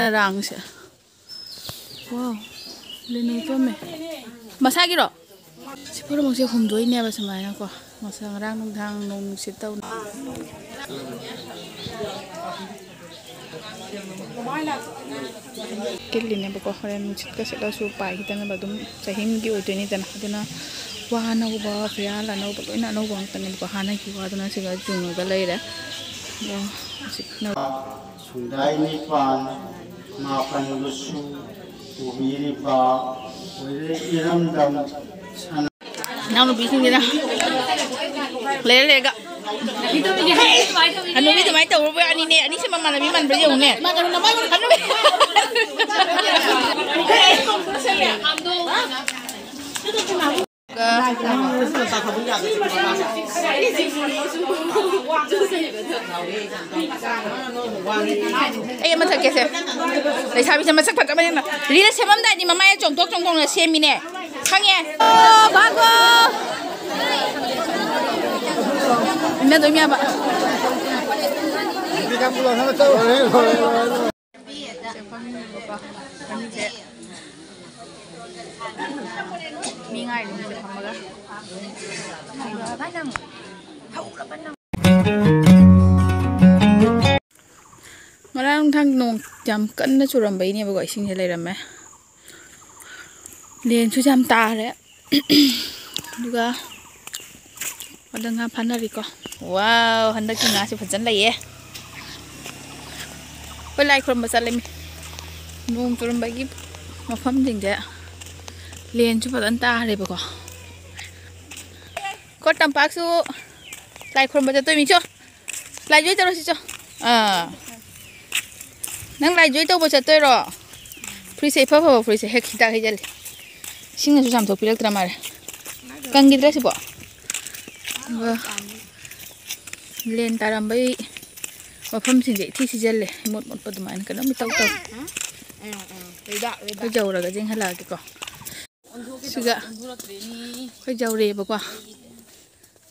rang se. Wow. Lenu to me. Masa giro. Si pura mo si humdoi ne ba samay na ko. Masa rang nung thang nung sitaw. Kili ne ba ko ren chit ka sila su pai kita na ba dum sahim gi oi ni tan haduna wa na ba kya la no ba ina no bang tan ko hana ki wa duna siga jung ga lai ra. Ya sikna sundai ni pan ma pan lusu ubiri pa oi iram dam sana nào nó bị gì nè lấy lấy cả anh nói biết máy tàu với anh nè anh xem mà biết mình bây giờ nè anh nói em mà thật kìa xem để sao bây giờ mà sắc thật các bạn đi là xem âm đại thì mà mai trồng thuốc là xem mi nè khang nghe bác ơi mẹ tôi mẹ bạn mi ngay đi sẽ không mà Marang thang nong jam kan na churam bai ne ba goi sing le ram me len chu jam ta re duga wadanga phanari ko wow handa ki nga se phajan lai e oi lai khrom ba sal le mi nong churam bai gi mafam ding ja len chu phajan ta re ba ko tampak su lai khrom ba ja toi mi cho lai joi ta ro si cho nang lai joi to bo cha toi ro free se pha free se hek kita he jale sing na su sam thok pilak tra mare kang gidra si bo len taram bai mafam sing je thi si jale mot mot paduman kan mi taw taw ko jaw ra ga jing hala ki ko suga ko jaw re ba kwa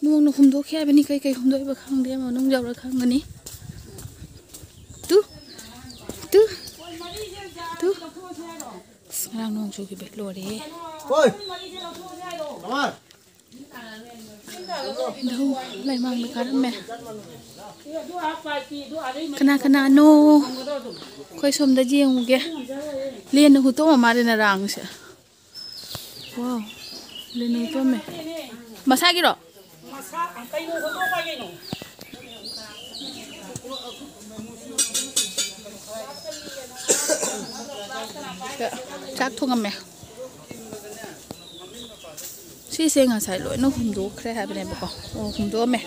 nuang no khum do khe ba ni kai kai khum do ba khang de ma nong jaw ra khang ni Sekarang nong cuci belor deh. Oi. Kamar. Dah, lai mang bekaran me. Kena no. Koi som dah jiang muke. Lian hu to mama de narang se. Wow. Lian hu to me. Masa giro. Masa, kai no hu to pa ge no. Chắc thua ngầm mẹ suy xe ngà xài lỗi nó hùng đố khe hai bên này bọc hùng đố mẹ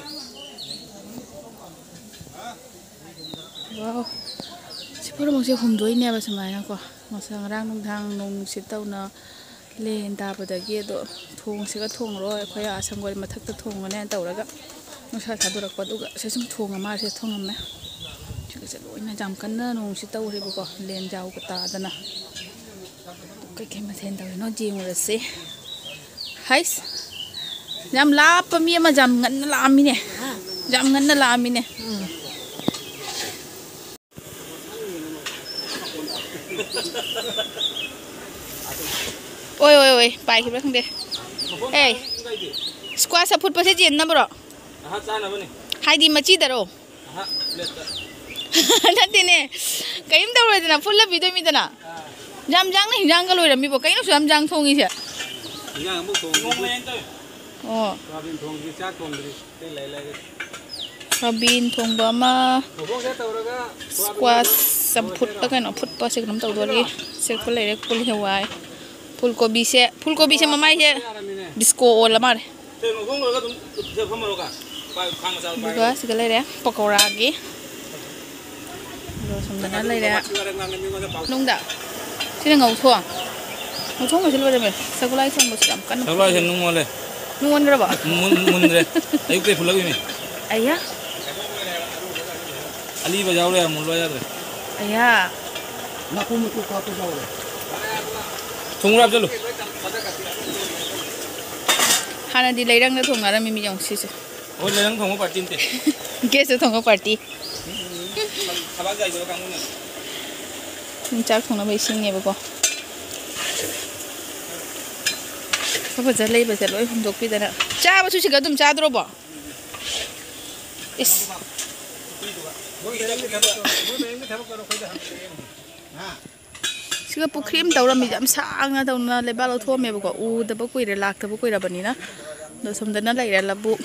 wow chỉ có một chiếc hùng đố nè bà xem này quoi mà sang rang nông thang nông xịt tàu nó lên ta bờ kia độ thùng sẽ có thùng rồi khoai à sang quay mà thắc tự thùng này tàu đó các nó sai thà được qua đúng sẽ xong thùng mà sẽ thùng ngầm mẹ chỉ có sẽ lỗi này giảm cân nông xịt tàu thì bọc lên giàu của ta đó nè cái mà thêm tao nó chiều rồi xí hay jam lá pamia mà jam ngân nó làm mi nè jam ngân nó làm mi nè ôi bài thì không được ê squash sắp phút bớt chuyện nè bro hai đi mà chi đóนั่นทีเนี่ยก็ยิ่งตัวเลยนะฟุลล์วิดีโอมีแต่นะจำจังนี่จังก็เลยนะมีบอกก็ยิ่งสุดจำจังทงอีเสียยังบุกทงงงเลยตัวโอ้ซาบินทงที่ชักทงเลยได้เลยซาบินทงบ้ามาสควอชสัมพุทธก็แค่หนอพุทธก็เสกน้ำตัวตัวนี้เสกพุลเลยเล็กพุลเฮวายพุลโกบีเซ่มาไม่ใช่ดิสโก้โอละมาเลยดูก็สิกันเลยเด้ปกรากีSebenarnya lah ya, nung dah, sini ngau tuang masih luar deh, sekolah itu masih jam kan? Sekolah itu nung mana? Nung mana berapa? Mun deh, ayo kita pulang ini. Ayah? Ali bajau deh, mun bajau deh. Ayah. Nak pun mutu kau tu jauh deh. Tunggu apa dulu? Hana di lerang dah tunggu ada mimi jang sih. Oh lerang tunggu party ni. Kes tunggu party. ꯆꯥꯛ ꯊꯣꯡꯅꯕ ꯏꯁꯤꯡꯅꯦꯕꯀꯣ ꯐꯖ ꯂꯩꯕꯁꯦ ꯂꯣꯏ ꯍꯨꯝꯗꯣꯛꯄꯤꯗꯅ ꯆꯥꯕꯁꯨ ꯁꯤꯒ ꯑꯗꯨꯝ ꯆꯥꯗ꯭ꯔꯣꯕꯣ 이씨. 시가 부크림 떠오르면 좀 상나 떠오르나 레발로 토메 보고 우드버 꾸이를 락드버 꾸이라버니나 너 somdana leira bu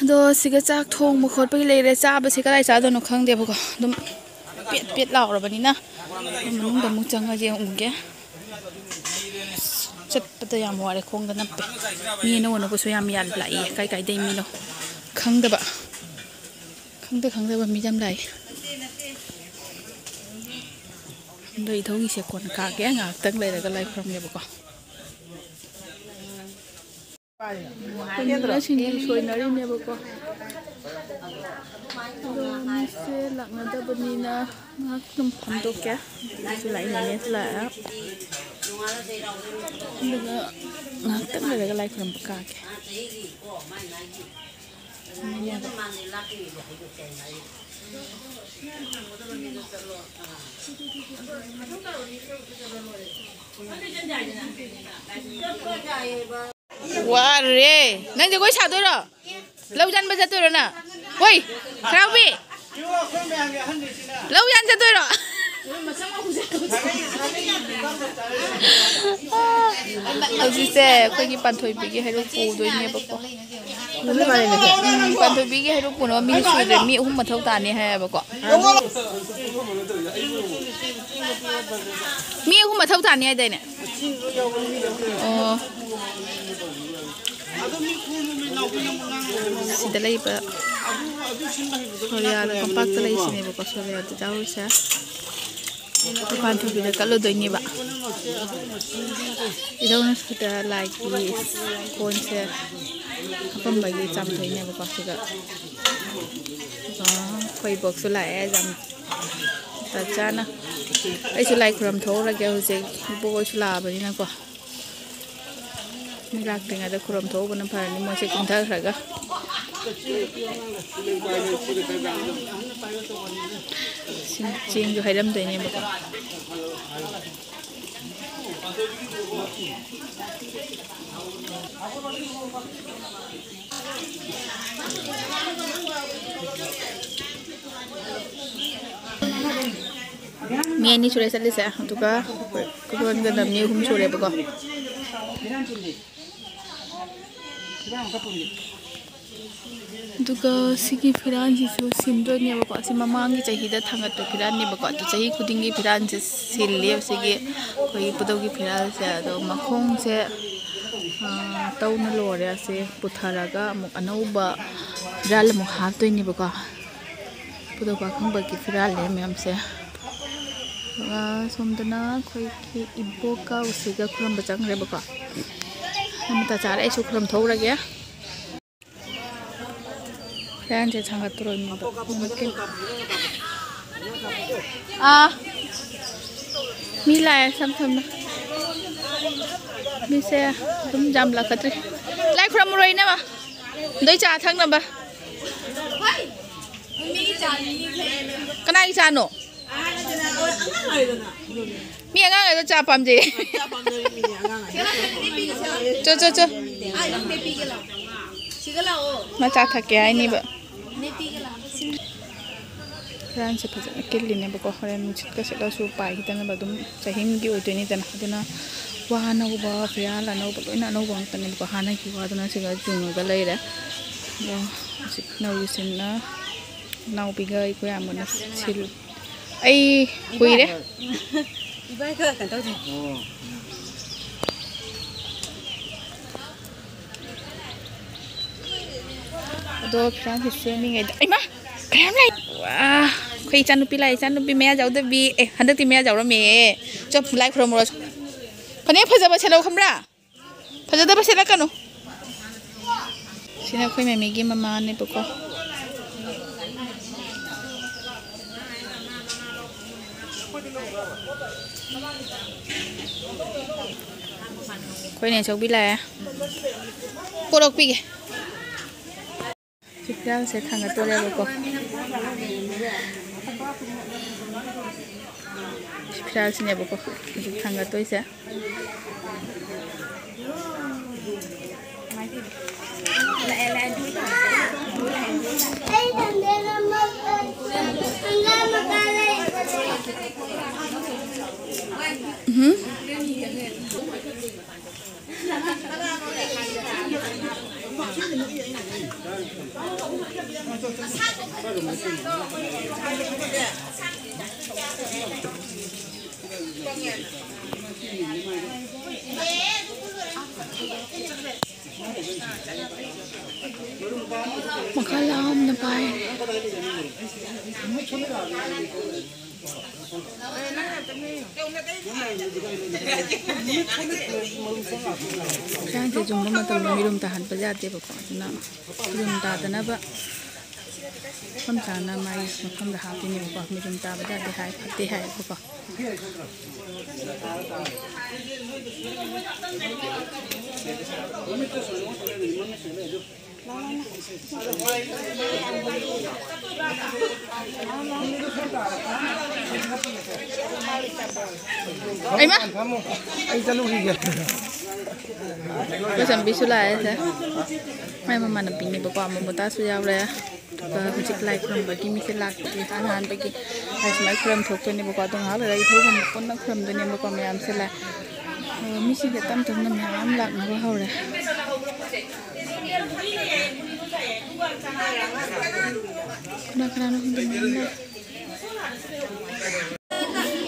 do siga chak thong mo khot pai leire cha ba siga lai cha do no khang de bu ko dum pet pet law ra bani na mung da mu changa je ungge chat pata yam ware khong da na pe mi no no ko so yam yan lai kai kai dei mi no khang da ba mi jam lai doi thau gi se kon ka ge nga tak lai ra ga lai from ye bu ko Ini sini soy nari ni apa ko? Mesti lak nada benina nak numpang tu kya? Selain ini selain, dengan nak tak ada lagi kerana bekak. Ini apa? Wah, nang jago isa tu lo, laujan baca tu lo na, woi, kerapi, laujan satu lo. Asyik saya, kau ni pantoi pergi hari pu tu ini apa kau? Pantoi pergi hari pu, nama mi sudah mi matau tani hai apa kau? Mi matau tani ada ni. Oh. Sida lagi pa Soria la kompak tu lagi sini buka Soria tu jauh saya depan tu bila kalau doi ni ba itu kan sudah lagi konser apa bagi jam doi ni buka juga koi box tu lah jam tajana itu lagi keram thau lagi harusnya buka sulah beri nak kuah Mirak dengan ada kuram tahu benar benar ni masih kuntar saja. Cium juga hitam tu ini bukan. Mie ni sudah selesai, untuk kemudian kita mie hum sudah bukan. Duga sigi firan jisu simdo ni bako si mamangi cahida thangat to firan ni bako to cahi kudingi firan je silliya sigi koi pudogi firan se do makhong se tauna lore se putharaga amuk anauba firal mu hatoi ni bako pudoga khangba ki firal le mem se somdana koi ki iboka usiga kuram bachang re bako Nampak cara itu kuram tahu lagi ya. Yang saya sangat turun mungkin. Mila ya sama-sama. Bisa jam lah katri. Lai kuram murah ini mah. Doi cah thang nambah. Kenapa cah no? Mi ang ang cah pam je. Coba. Macam tak kaya ini ba? Kerana seperti kelly ni bukan orang muncul ke sekolah supaya kita nak badum sahim gi itu ni dan hadana wahana ubah fiala na ubah ina na ubah kan ni bukan hana ki wadana sega junga galai dah. Na usin na ubiga ikut yang mana sil. Ay kui deh. Ibai ke kan tahu je. Aduh, kerana hissi ni ada. Ay mah, kerana lagi. Wah, kau ikan nupi lah, ikan nupi mea jauh tu bi. Hendak ti mea jauh lah me. Jom mulai from road. Pani apa sahaja bercakap kamera? Sahaja dah bercakap kan? Sini aku yang megi mama ni pukul. Kau ni cakap bila ya? Porok pergi. Jika saya tanggal tu leh buku. फिराꯜसिनेबको हजिक थांगतोइसे makalam na bay Kaya yung mamatang mirum tahan pa jati ba ko na mirum tata na ba kung sana may kung dahati niyo ba mirum tata ba jati hay pati hay ko pa Ay ma Ay talong higa. Có sẵn biết số lại thế may mà nó bình bữa qua một ta số giao đây và mình chỉ lại from bởi vì mình sẽ lạc thì ăn hàng bởi vì hay máy from thuộc bên này bữa qua tôi nói là đây thôi còn một con nó from bên này bữa qua mình làm sẽ là mình sẽ get tâm trong năm hàng lạc nó có hậu này nó không được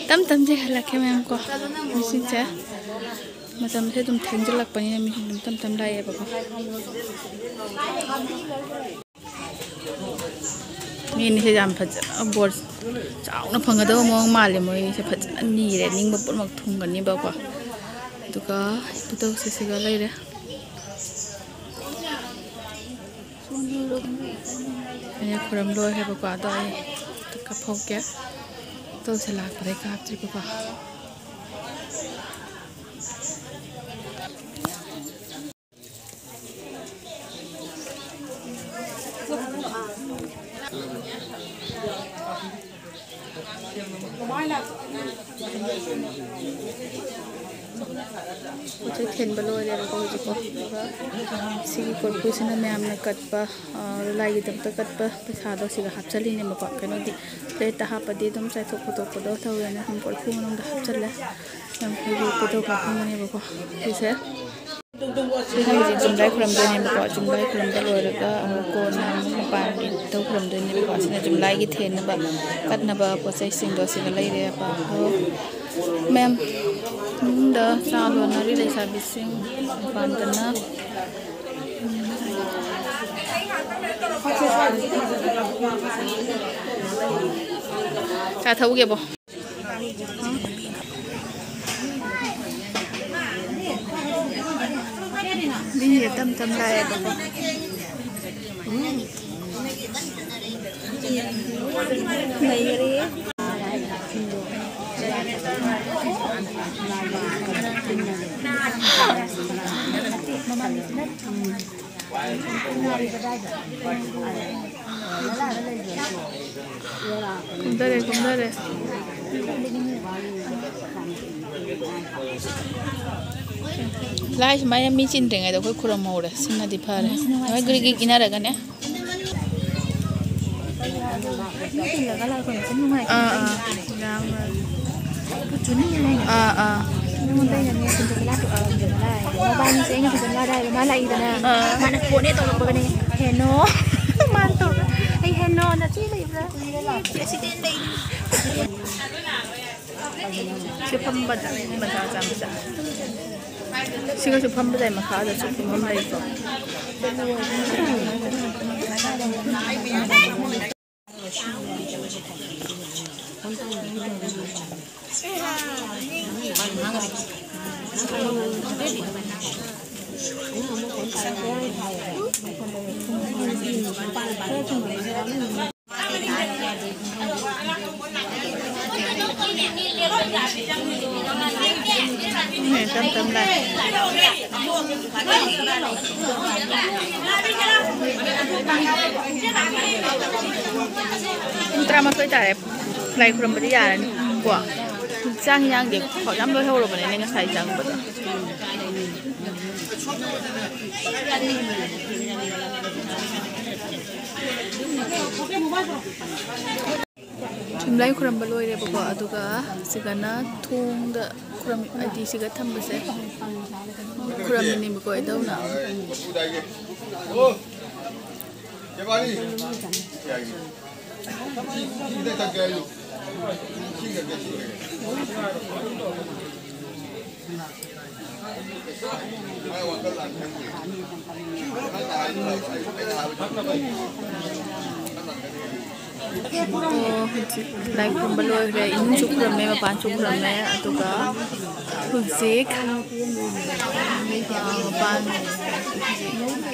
tâm tâm gì là cái em qua mình xin chào mà tâm thế tụm thèn cho lạc bao nhiêu mình tâm tâm đây bà con mình sẽ làm phật bột chảo nó phăng ở đâu mong mà liền mới sẽ phật ăn nhì để ninh bột mặc thùng gần như bao quả tụi có tụi tôi sẽ cái đây đấy anh em làm đôi hay bao quả đây tụi cặp hộp kia tôi sẽ làm cái cặp chỉ bao quả Tôi thiên balo để tôi chỉ có xí cột cối xin anh em cắt ba lại cái tấm cắt ba bây giờ đó xí cái hấp chân lên mà có cái nó đi để ta hấp đi tấm trái thuộc của đó thôi nên không có phun nó đã hấp chân lên làm cái gì cái đâu cả không này bao thì sẽ Jadi jumlah kuram tu ni bukan jumlah kuram tu luar ke amoko nam pan itu kuram tu ni bukan sini jumlah kita ni bah kat na bah processing tu sih kalau ini apa mem dah selalu nari le servicing pan tu na Saya tahu ke boh Đi tâm tâm lại này đi Không đây Lai mai em micin dengan itu kau kurang mau dah, sini di par. Mai gigi ina ada kan ya? Siapa supam betul macam ada supam mereka. Tâm lại. Drama tôi trả lại kurang berjalan, gua. ꯆꯥꯡ ꯌꯥꯡꯗꯦ ꯈꯣꯠ ꯌꯥꯝ ꯂꯣꯏꯍꯧꯔꯕꯅꯤꯅꯦ ꯉꯁꯥꯏ ꯆꯪꯕꯗꯣ ꯂꯥꯏ ꯈꯨꯔꯝꯕ ꯂꯣꯏꯔꯦꯕꯀꯣ ꯑꯗꯨꯒ ꯁꯤꯒꯅ ꯊꯣꯡꯗ ꯈꯨꯔꯝ ꯍꯥꯏꯗꯤ ꯁꯤꯒ ꯊꯝꯕꯁꯦ ꯈꯨꯔꯝꯃꯤꯅꯦꯕꯀꯣ ꯏꯙꯧꯅ ꯂꯥꯏ ꯈꯨꯔꯨꯝꯕ ꯂꯣꯏꯈ꯭ꯔꯦ ꯏꯃꯨꯡꯁꯨ ꯈꯨꯔꯝꯃꯦ ꯃꯄꯥꯟꯁꯨ ꯈꯨꯔꯝꯃꯦ ꯑꯗꯨꯒ ꯍꯧꯖꯤꯛ ꯃꯄꯥꯟ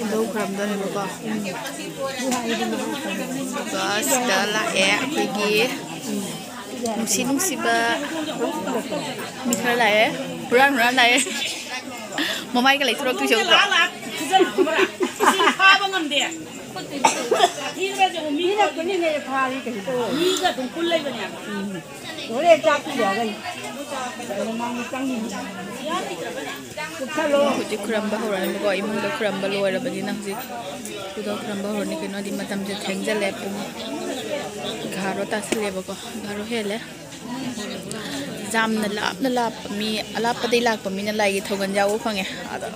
ꯏꯙꯧ ꯈꯨꯔꯝꯗꯣꯏꯅꯦꯕꯀꯣ ꯑꯗꯨꯒ ꯁꯤꯗ ꯂꯥꯛꯑꯦ ꯑꯩꯈꯣꯏꯒꯤ ꯅꯨꯡꯁꯤꯕ ꯃꯤ ꯈꯔ ꯂꯥꯛꯑꯦ ꯍꯨꯔꯥꯟ ꯂꯥꯛꯑꯦ ꯃꯃꯥꯏꯒ ꯂꯩꯊꯣꯔꯛꯇꯣꯏꯁꯦ ꯎꯗ꯭ꯔꯣ hꯧꯖꯤꯛ ꯈꯨꯔꯝꯕ ꯍꯧꯔꯅꯤꯕꯀꯣ ꯏꯃꯨꯡꯗ ꯈꯨꯔꯝꯕ ꯂꯣꯏꯔꯕꯅꯤꯅ ꯍꯧꯖꯤꯛ ꯏꯙꯧ ꯈꯨꯔꯝꯕ ꯍꯧꯔꯅꯤ ꯀꯩꯅꯣꯗꯤ ꯃꯇꯝꯁꯦ ꯊꯦꯡꯖꯜꯂꯦ ꯄꯨꯡ 11 ꯇꯥꯁꯜꯂꯦꯕꯀꯣ 11 ꯍꯦꯜꯂꯦ ꯌꯥꯝꯅ ꯂꯥꯞꯄ ꯃꯤ ꯑꯂꯥꯞꯄꯗꯩ ꯂꯥꯛꯄ ꯃꯤꯅ ꯂꯥꯏꯒꯤ ꯊꯧꯒꯜ ꯌꯥꯎꯕ ꯐꯪꯉꯦ ꯑꯗꯣ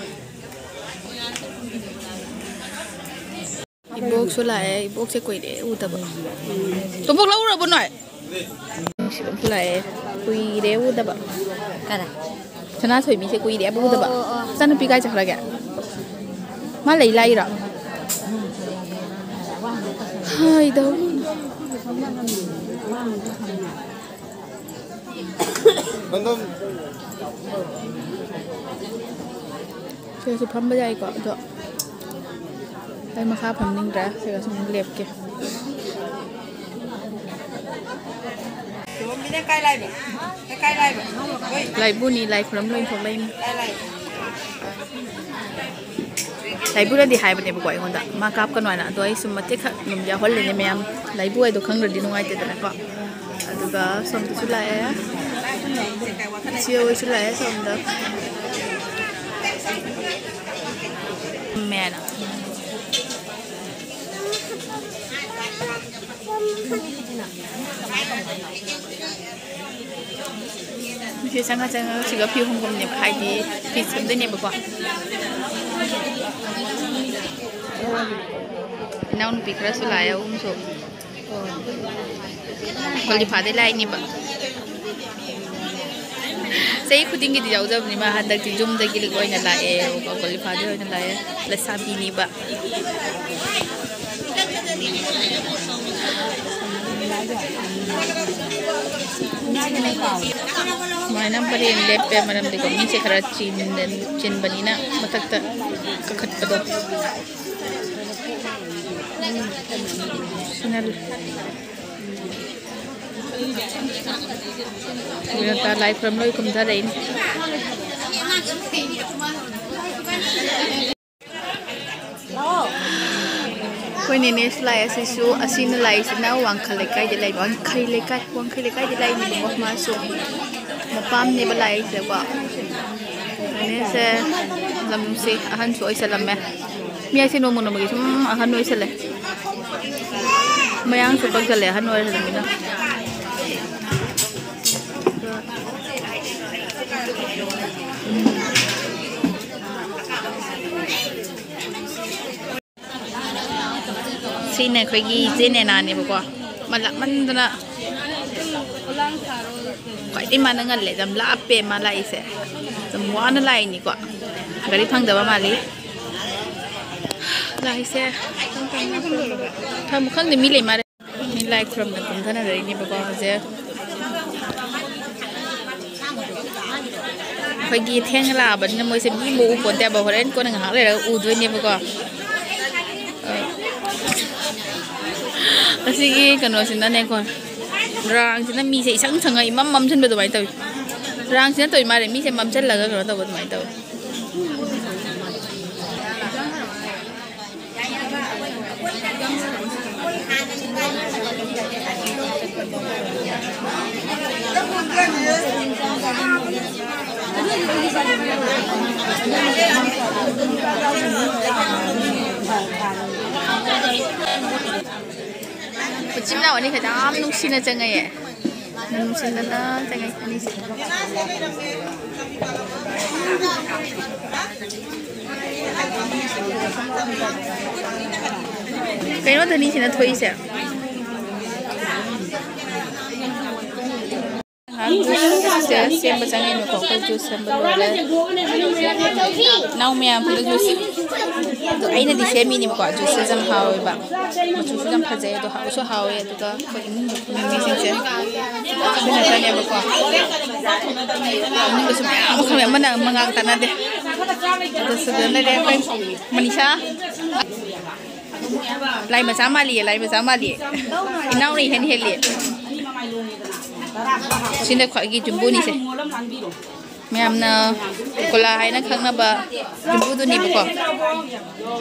이복수 라에 이복세 꾸이래 우다봐 도복 라우라 보나이 시범 라에 꾸이래 우다봐 가라 전화 소리 미세 꾸이래 우다봐 짜는 비가 작라게 말레이 라이라 하이다 그래서 밤바자 이거 더 đây mà khá phẩm ninh ra sẽ có xong liệp kìa lại bu ni lại khám lên thuộc lên lại bu đi hai bên này bội con đã mà cáp cái nói là tôi xem mà tiếc mình giờ huấn luyện em em lại bu ấy tôi không được đi ngoài tiền là có được cả xong tôi xuất lại chiều xuất lại xong đó mẹ nè Mình sẽ sang chỉ có phiêu không còn nhập hai thì phi sớm tới nhập qua. Nào nó bị khá số lại số. Còn đi phá đây lại nhập. Saya ikut tinggi di jauh-jauh ni mah hendak dijum dah gila kau yang lain. Kalau di phá đây yang lain, lesabi ni ba. Mana pada lepe malam di kami sekarang cin banina matak tak kekat pada. Senal. Kita tak live from loi kumda lain. Kau ni ni selai asisu asin selai sena wang kalekai jelai wang kalekai jelai ni buat masuk. Mapam ni belai sebab ini se lam si ahan suai selam eh. Mia si nomu nomu gitu ahan nuai selai. Mayang suka selai ahan nuai selam ini. Sini kau gigi sini nani buka, malah mana na, kau ini mana ngalai jam lape malah ise, semua na lai ni kau, gari pang dawa mali, lai ise, kamu kan ni milih mare, milih kuram na kumda na dari ni buka aja, kau gigi tiang lah, benda mau ise bimu upon tiap bahuran kau nengah hari dah udui ni buka. Sige kano sina ne kon rang sina mi se sang sang ai mam chen bedo mai tau rang sina toi mare mi se mam chen laga kano tau bedo mai tau Chim nào anh phải đám nung xin là chân ngay à, nung xin là chân ngay anh xin. Cái nó thân đi xin là thôi sẽ. Juice xem bữa sáng nay có cái juice xem bữa rồi nấu mèo thì juice tụi ấy là đi xem mini mà có juice xem hào vậy bạn mà juice xem phải dễ tụi hào số hào vậy tụi có mình xem xem bên này cái này mà có mình có xem không phải mình đang ngang tanah deh tụi sebenarnya dia kan Manisha lain bersama dia inau ni hen hen xin được khỏi ghi jumbo ni se mẹ em na kola hay na khang na ba jumbo tu ni ba ko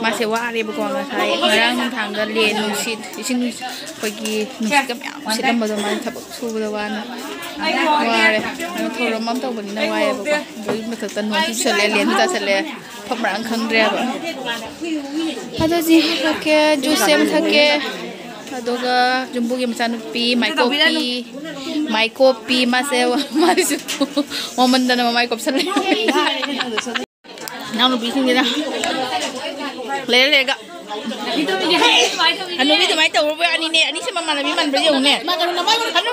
ma se wa re ba ko ma sai ngarang thang ga len nu sit sin khỏi ghi nu sit kam ya sit lam ba ma thap su ba wa na wa re na thor ram mam taw ba ni na wa ya ba ko boi ma thak tan hon se le len ta se le pham rang khang re ba ada ji ke juice sem thake adoga jumbo gi machanupi mai kopi masewa masuku momen dana mai kop sale nang nubi sing dina le ga anu bi to mai taw ba ani ne ani sama mana bi man ba yong ne anu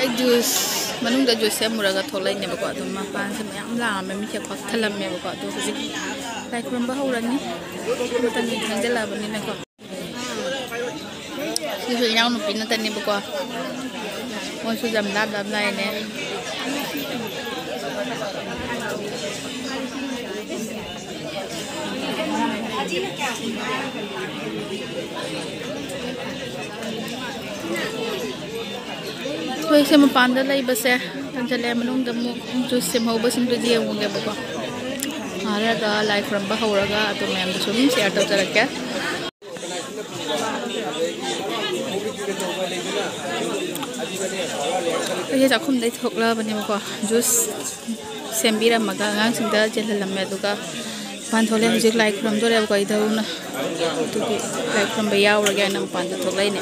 ai juice manung da juice muraga tholai ne ba ko adum ma pan se mayam la me mi che khot thalam me ba ko to ji lai krum ba hauran ni tan ni thang jala ba ni na ko su nhau nó pin tan ni ba ko mo su jam lab lai ne thôi xem một bàn đó lấy bớt xe, thằng cha lem mình đã mua chút xem hậu bớt xem được gì không nghe bữa có, ra cái like from bác hậu ra cái tụi mình đã xuống share tao cho được cái, bây giờ chắc không thấy thuộc là bên này mà có juice xem biết là mà cái ngang sinh ra trên là làm mẹ tụi cái pan thôi lấy just like from đó là cái đâu nè, tụi cái like from bây giờ rồi cái nằm pan thuộc lấy nè.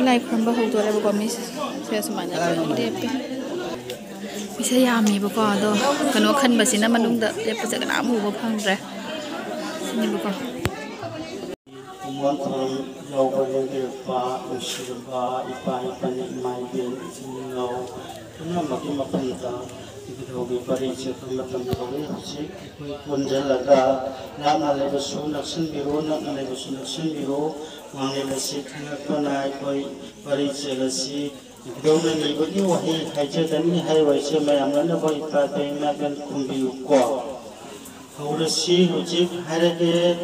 Like from bahau tu ada bukan mis, saya semuanya kalau dia bisa ya mi bukan tu, kalau kan basina manung dah dia pasti kena amu bukan re, ini bukan. Wanton jauh berjaya pak, usia pak, ipa ni mai dia sinau, kenapa makin tak. Itu hobi parici kematam hobi sih pun jalaga nama lagi sunak sendiri nak lagi sunak sendiri wangi lagi tengah panai koi parici lagi itu ni bagi wahai haji dan ni hai wajib mayam lana koi pakai makan kumbi ukwa Hurasi hujib hari ke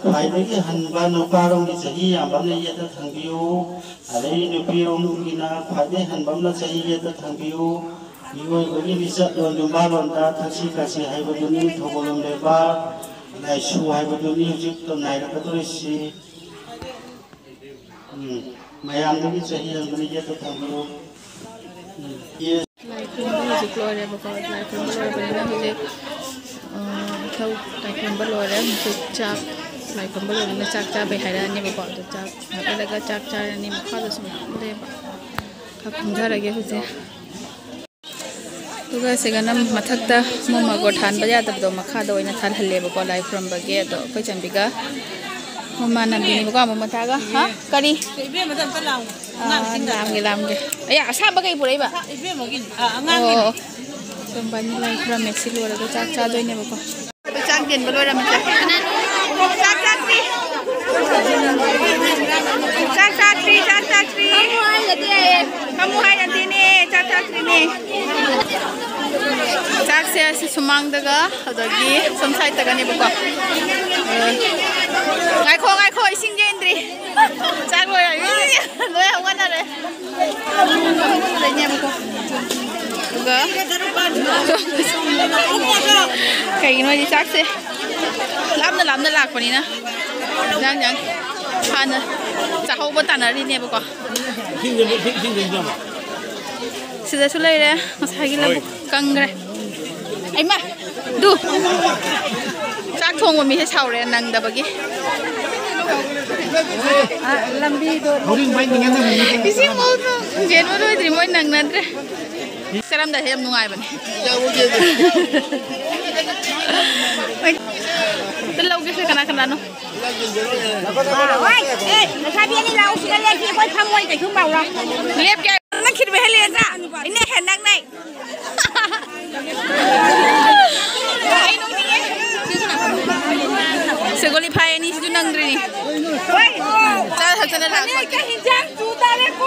kaya lagi hanba nuparong di sini ambam ni ia datang biu ada ini biu gina kaya hanbam na sini ia datang biu Iwai bagi bisa don dumbalon da taksi kasih hai beduni thobolom leba nai su hai beduni hujib to nai rakat risi mayam lagi sahi yang beri jatuh tangguh iya like hujib keluar ya bakal like keluar benar hujib thâu like keluar ya hujib cak like keluar ni cak behaya ni bakal tu cak ada lagi cak ni makha tu semua leba kapunja lagi hujib Tuga सेगनम मथक्ता मोमा गो थान बजा तब दो मखा दो इना थान हल्ले बको life from बगे तो कोई चंबिगा मोमा नंदिनी बको मोमा थागा हा करी इबे मदन पलाउ लामगे अया असा बगे पुरै बा इबे मगिन अंगांगिन संबानी लाइफ फ्रॉम मेक्सी लोरा तो चाक चा दोइने बको चाक देन बलोरा मचा चाक चाकरी kamu hai nanti ni cak ni cak saya si sumang daga ada lagi samsai daga ni buka ngai ko ising gendri cak lo ya lo ya wana re buka kayak gini aja cak sih ꯂꯥꯞꯅ ꯂꯥꯛꯄꯅꯤꯅ ꯏꯟꯖꯥꯡ ꯍꯥꯟꯅ ꯆꯥꯍꯧꯕ ꯇꯥꯟꯅꯔꯤꯅꯦꯕꯀꯣ ꯁꯤꯗꯁꯨ ꯂꯩꯔꯦ ꯉꯁꯥꯏꯒꯤ ꯂꯧꯕꯨꯛ ꯀꯪꯈ꯭ꯔꯦ ꯑꯩꯃ ꯗꯨ ꯆꯥꯛ ꯊꯣꯡꯕ ꯃꯤꯁꯦ ꯁꯥꯎꯔꯦ ꯅꯪꯗꯕꯒꯤ ꯂꯝꯕꯤꯗꯣ 이sim 모두 제노도 애들이 뭐 낭난데 사람들 해 누가이버네 들라오게 그나 oi ê sao biết đi đâu xin lên khi có thăm quay cái chúng bảo rồi liệp kìa nó khi về lên ra anh này hẹn đăng này anh nói đi Segoli phai ni situ nang dri ni. Oi, cha thật chân là cái hình dáng chú ta đấy cô.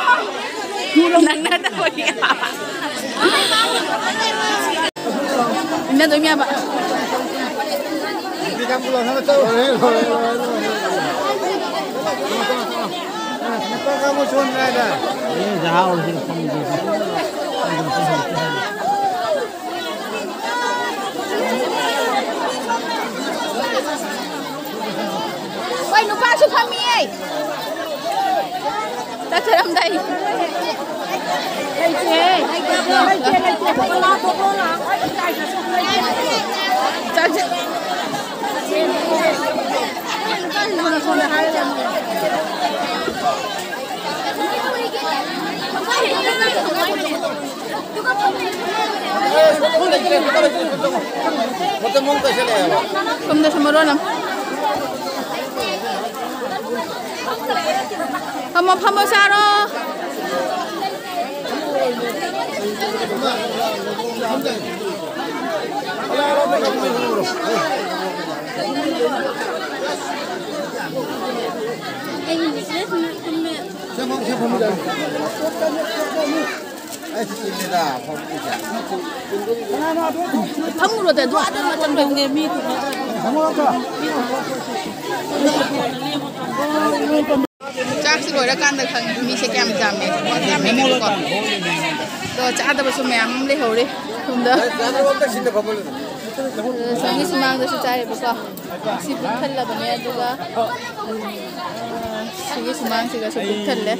Nang na ta coi à. Nên tôi nghe bạn. Đi cam pulau sana tahu. Kenapa kamu cuma ada? Ini jauh sih kamu. Ôi, nó ba số thăm mi ấy. Ta chơi làm đây. Đây chị. Có lo tốt luôn à? Chào chị. Không được xong rồi lắm. 한번 사러. 팜으로 돼. 놔두면 좀 되게 미고. Chắc rồi đã can được thằng mi sẽ kèm giảm mẹ con giảm mẹ mẹ con rồi cha ta bớt mẹ em lấy hồ đi không đó sáng nay mang được trái bớt con si bút thân là bọn em được á sáng nay mang thì cái si bút thân đấy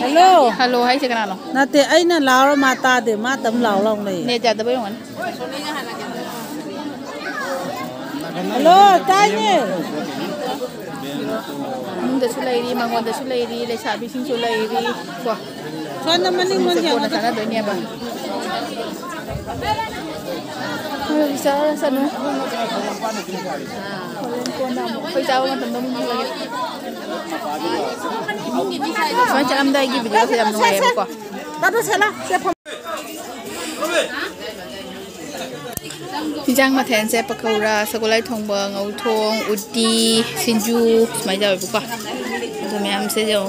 Hello. Hello hay sẽ cái nào Nãy thì anh là lão mà ta để mà tấm lão lòng này. nè chả tới bây giờ Hello, tay nhỉ. Được số lấy đi mà ngon được số lấy đi lấy xả bị sinh số lấy đi quá Cho nó mà đi muốn cô là thằng đó nhẹ bằng sao sao nữa cô nào phải sao mà tầm đông như vậy phải cho em đây cái video thì làm ngoài em quá Ta đó sẽ là sẽ phòng. Hình mà thèn sẽ bắt cầu ra sau lại thong bờ ngầu thong uti sinju mấy giờ vậy bữa rồi mẹ em sẽ giờ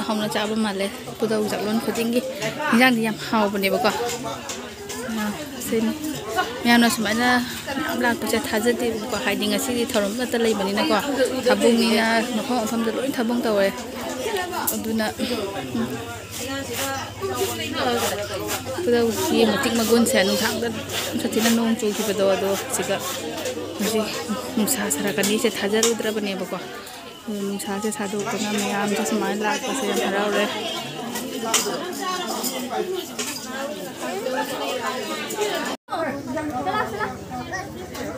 không nó cháo bên mặt lên bữa đầu giặt luôn khởi tinh cái hình thì em hào bên đây bữa xin mẹ em nói mấy là làm có sẽ thay đi bữa hai đứa ngày đi thầu nó ta lấy bên này quá thầu bung đi nó không phong được lỗi thầu bung tàu này đun nè bữa đầu khi mà tích mà gun sẽ nung thang đó thật thì nó nung chui khi bữa đầu chỉ có gì nung sa sa ra cái này sẽ thay ra rồi bên này bữa nung sa sẽ thay đồ cái này em just mai là có sẽ làm ra rồi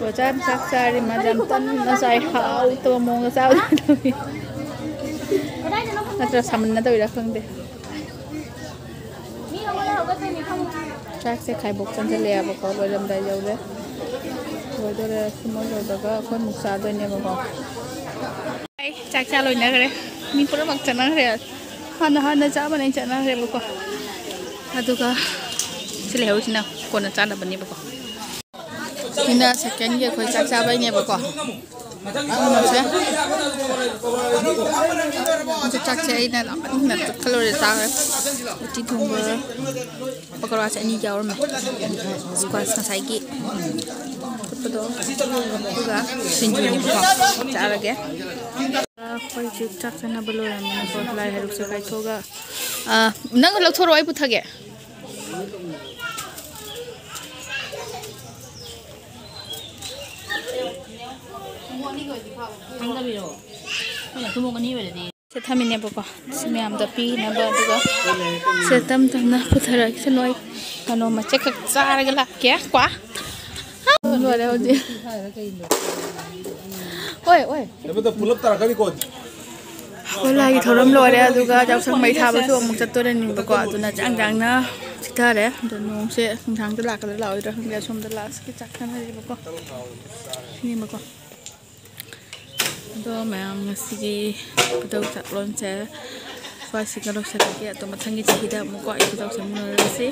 bữa cha sắc sa đi mà làm tân nó sai hao tôi mong sao thôi nó cho xăm nó tôi đã không được chắc sẽ khai bốc chân sẽ lẹ và có rồi làm đại dầu đấy rồi tôi là không muốn rồi có con mục sa tôi nè mà có chắc cha rồi nè cái mình cũng mặc chân nó rồi hắn cha bên anh chân nó rồi bố à tôi có sẽ lẹ hơn nào còn là cha là bên này bố mình là second year khởi chắc cha bên này bố chắc sẽ này là mình calorie sao đấy chỉ thùng bơ bakal rasa ini jauh mah squash saya ki betul juga sinju ni buka cara ke koi chak sana belum yang mana kau lari harus sekai toga nang kalau thoro ai putha ke sẽ tham mình nè bố xin mẹ tập pi nè bố được sẽ tâm nè phụ thở rồi sẽ nói còn nó mà chắc cực xa cái là kéo quá rồi đâu chứ ôi ôi ôi lại thầu lắm rồi đấy rồi cháu sang mấy thao với chuông một chất tôi nên bố tụi nó chẳng chẳng nữa thở đấy tụi nó sẽ không thắng tôi lạc cái lẩu rồi không để xong tôi lạc cái chắc chắn là bốนี่มาก่อนตัวแม่masih betul tak loncat fasih kalau saya pakai atau matang kita muka itu tak semua sih